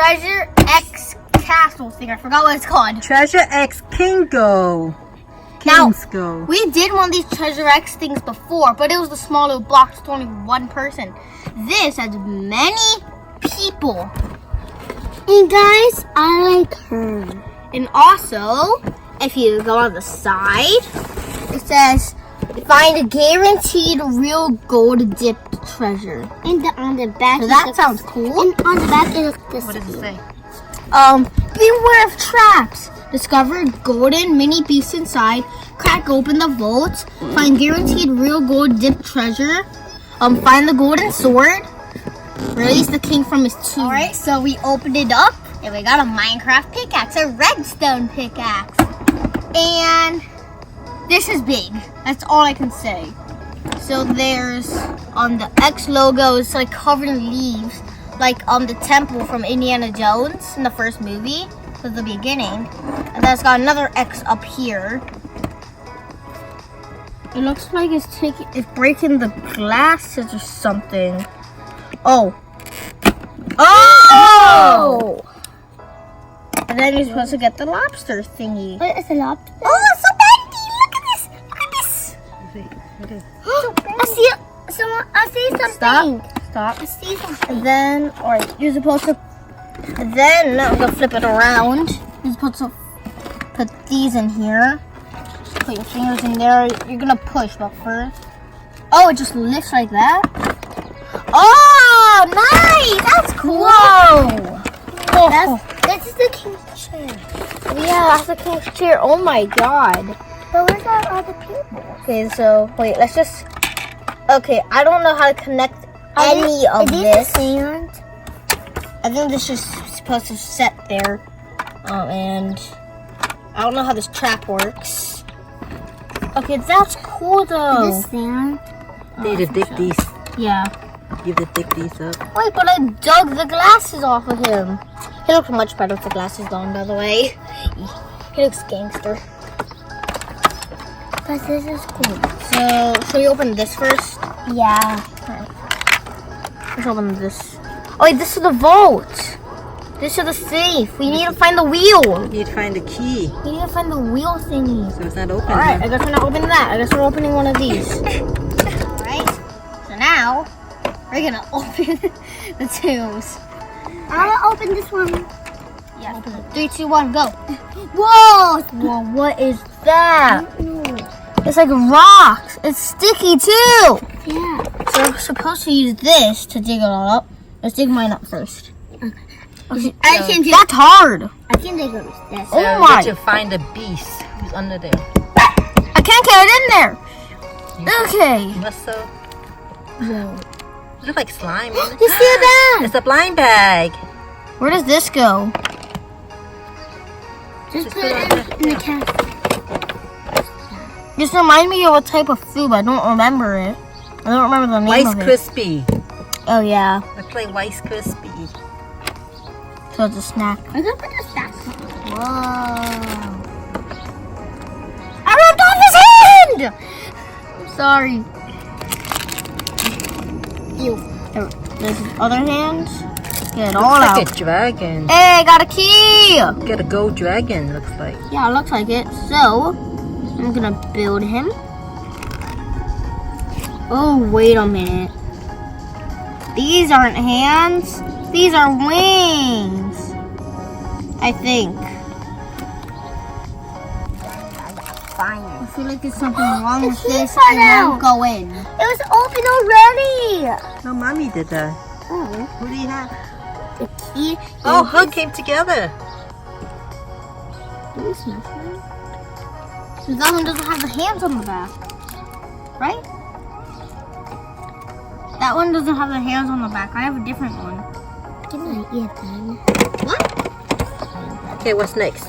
Treasure X Castle thing. I forgot what it's called. Treasure X Kingo. Now, Go. we did one of these Treasure X things before, but it was the smaller blocks with only one person. This has many people. And guys, I like her. And also, if you go on the side, it says, find a guaranteed real gold dipped treasure. And on the back, So that sounds cool. And on the back, it looks this. What does it say? Beware of traps. Discover golden mini beasts inside. Crack open the vaults. Find guaranteed real gold dipped treasure. Find the golden sword. Release the king from his tomb. Alright, so we opened it up and we got a Minecraft pickaxe, a redstone pickaxe. And this is big. That's all I can say. So there's on the X logo, it's like covered in leaves, like the temple from Indiana Jones in the first movie. So the beginning. And then it's got another X up here. It looks like it's breaking the glasses or something. Oh! And then you're supposed to get the lobster thingy. What is a lobster? Oh, it's so bendy! Look at this! Look at this! I see something. Stop. I see something. And then, alright, you're supposed to. And then I'm gonna flip it around. You're supposed to put these in here. Put your fingers in there. You're gonna push, but first. Oh, it just lifts like that. Oh, nice! That's cool. Whoa. This is the king's chair. Yeah, that's the king's chair. Oh my god. But where's all the people? Okay, so wait, let's just. Okay, I don't know how to connect any of this. The sand? I think this is supposed to set there. And I don't know how this trap works. Okay, that's cool though. Is this sand? Need to dig these. Yeah. You have to dig these up. Wait, but I dug the glasses off of him. He looks much better with the glasses on, by the way. He looks gangster. But this is cool. So, should we open this first? Yeah. Let's open this. Oh wait, this is the vault. This is the safe. We need to find the wheel. You need to find the key. We need to find the wheel thingy. So it's not open. Alright, I guess we're not opening that. I guess we're opening one of these. Alright, so now we're gonna open the tubes. I'm gonna open this one. Yeah, open it. 3, 2, 1, go. Whoa! Whoa, what is that? It's like rocks. It's sticky too. Yeah. So we're supposed to use this to dig it all up. Let's dig mine up first. Okay. I can do. That's hard. I can dig it with this. Oh So my. you have to find the beast who's under there. I can't get it in there. Okay. You must so. No. It looks like slime. Isn't it? You see that? It's a blind bag. Where does this go? Just Just put put it it in the cat. Just remind me of a type of food, but I don't remember it. I don't remember the name Rice of it. Krispie. Oh yeah. I play Rice Krispie. So it's a snack. I'm gonna put the stack. Whoa. I ripped off his hand! I'm sorry. Ew. There's his other hand. Get it all Looks out. like a dragon. Hey, I got a key! Get a gold dragon, looks like. Yeah, it looks like it. So, I'm gonna build him. Oh, wait a minute. These aren't hands. These are wings. I think. Fine. I feel like there's something wrong with The key this. fell It won't out. go in. It was open already. No, Mommy did that. Oh. Who do you have? The key. Oh, Hook came together. This nothing. So that one doesn't have the hands on the back. Right? That one doesn't have the hands on the back. I have a different one. Give me an ear then. What? Okay, what's next?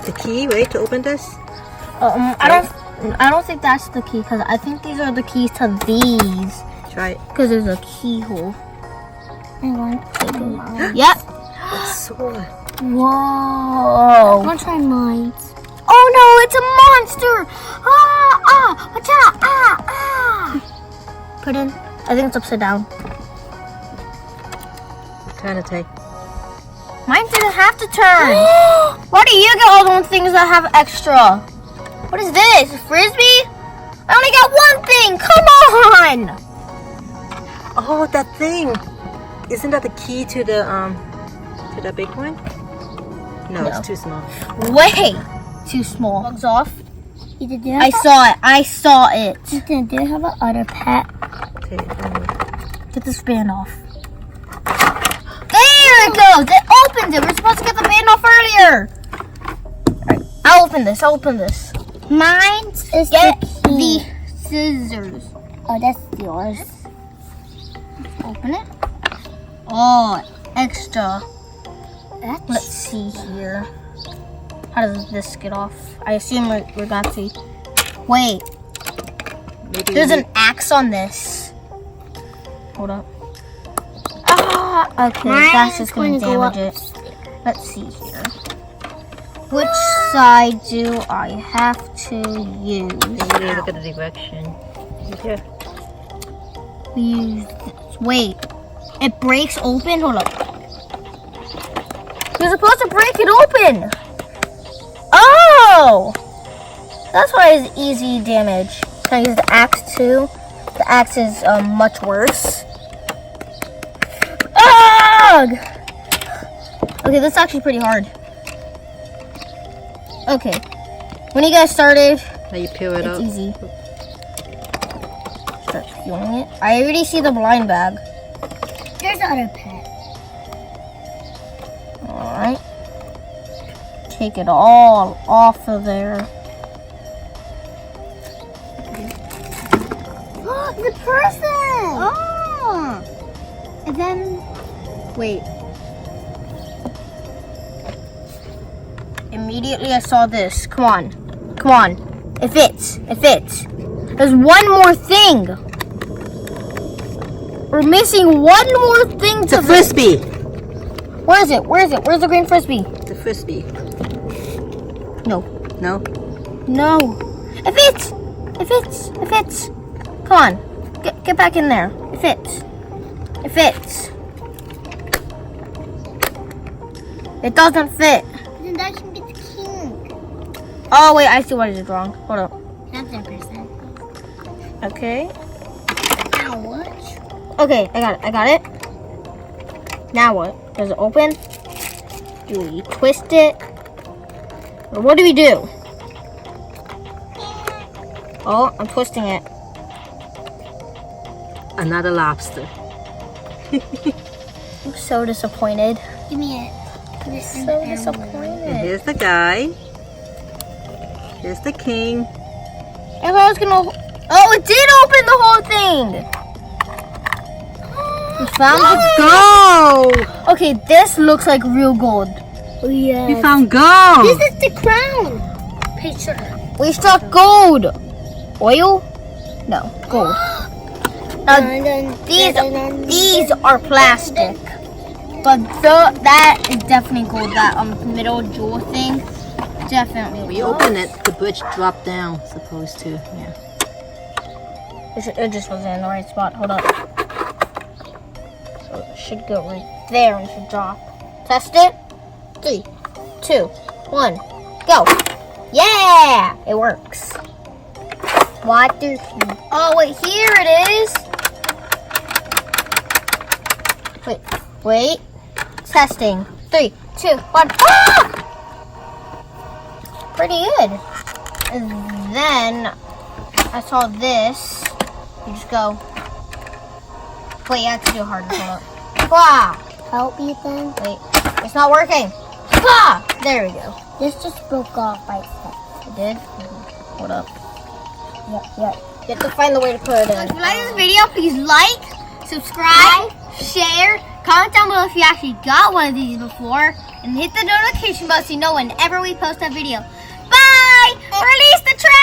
The key, right, to open this? I don't think that's the key, because I think these are the keys to these. Try it. Because there's a keyhole. I want to take mine. Yep. It's sword. I Whoa. want to try mine. Oh no, it's a monster. Watch out. Put in. I think it's upside down. Kind of tight. Mine didn't have to turn. Why do you get all those things that have extra? What is this? Frisbee? I only got one thing. Come on. Oh, that thing. Isn't that the key to the big one? No, it's too small. Way too small. Bugs off. Ethan, do you I saw it. I saw it. Ethan, do you have an other pet? Okay. Get this band off. There it goes. It opens it. We're supposed to get the band off earlier. Alright, I'll open this. Mine is Get the the key. scissors. Oh, that's yours. Open it. Oh, extra. That's Let's see here. How does this get off? I assume we're going to. Wait, Maybe there's an axe on this. Hold up. Ah, okay, Mine that's is just going to going to go damage it. Let's see here. Which side do I have to use? Maybe look at the direction. Here. We use this. Wait, it breaks open? Hold up. You're supposed to break it open. Oh! That's why it's easy damage. Can I use the axe too? The axe is much worse. Ugh! Okay, this is actually pretty hard. Okay. When you guys started, Now you peel it it's up. easy. Start peeling it. I already see the blind bag. There's other pet. Alright. Take it all off of there. The person! Oh! And then Wait. Immediately I saw this. Come on. Come on. It fits. It fits. There's one more thing. We're missing one more thing It's a to frisbee. Where is it? Where is it? Where's the green frisbee? It's a frisbee. No. No? No. It fits. It fits. It fits. Come on. Get back in there. It fits. It fits. It doesn't fit. then that can be the king. Oh, wait. I see what I did wrong. Hold up. That's the person. Okay. Now what? Okay. I got it. I got it. Now what? Does it open? Do we twist it? Or what do we do? Oh, I'm twisting it. Another lobster. I'm so disappointed. Give me it. Put it in the So air. And disappointed. here's the guy. Here's the king. I thought I was gonna. Oh, it did open the whole thing. We found Let's go! Okay, this looks like real gold. Oh, yeah. We found gold. This is the crown picture. We struck gold. Oil? No, gold. Now, these are plastic, but that is definitely gold. That middle jewel thing, definitely. We open it, the bridge dropped down, supposed to. Yeah. It just wasn't in the right spot. Hold up. So it should go right there and should drop. Test it. 3, 2, 1, go. Yeah, it works. Water. Oh wait, here it is. Wait. Testing. 3, 2, 1. Ah! Pretty good. And then I saw this. You just go. Wait, you have to do harder. Hold up. Wow. Help, Ethan. Wait, it's not working. Ah! There we go. This just broke off by itself. It did? Hold up. Yep. You have to find the way to put it in. If you like this video, please like, subscribe, share, comment down below if you actually got one of these before, and hit the notification bell so you know whenever we post a video. Bye! Release the trap!